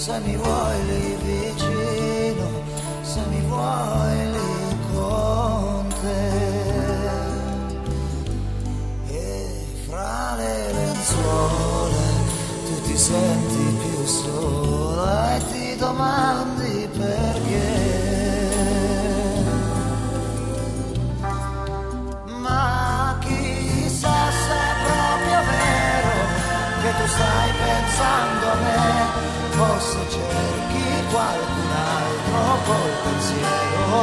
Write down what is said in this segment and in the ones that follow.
se mi vuoi lì vicino, se mi vuoi lì con te. E fra le lenzuola tu ti senti più sola e ti domandi perché. Ma chissà se è proprio vero che tu stai pensando a me, o se cerchi qualcun altro col pensiero.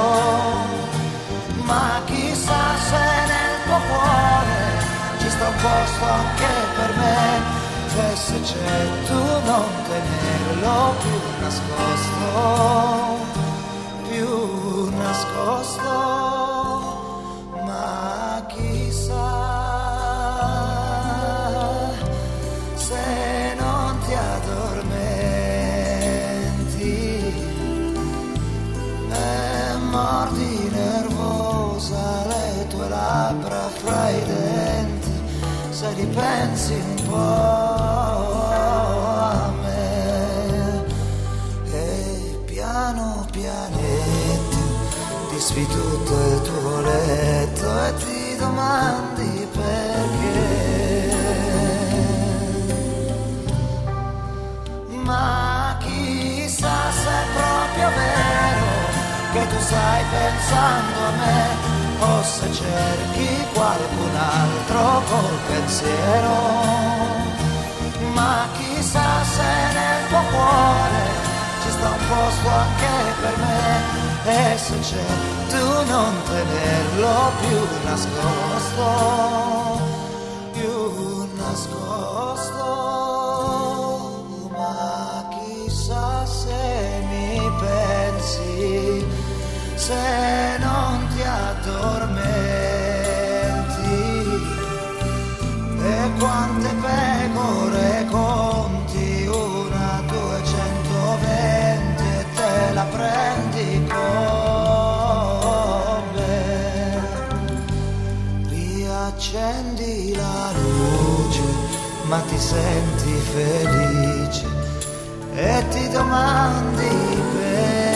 Ma chissà se nel tuo cuore ci sta un posto anche per me, e se c'è tu non tenerlo più nascosto, più nascosto. Ma chissà se non ti addormenti e mordi nervosa le tue labbra fra i denti, se ripensi un po' a me. E piano pianetto disfi tutto il tuo letto e ti domandi perché. Ma chissà se è proprio vero che tu stai pensando a me, o se cerchi qualcun altro col pensiero. Ma chissà se nel tuo cuore ci sta un posto anche per me, e se c'è tu non tenerlo più nascosto, più nascosto. Ma chissà se mi pensi, se non ti addormenti, e quante pecore conti, 1, 2, 120, e te la prendi con me. Riaccendi la luce, ma ti senti felice e ti domandi perché.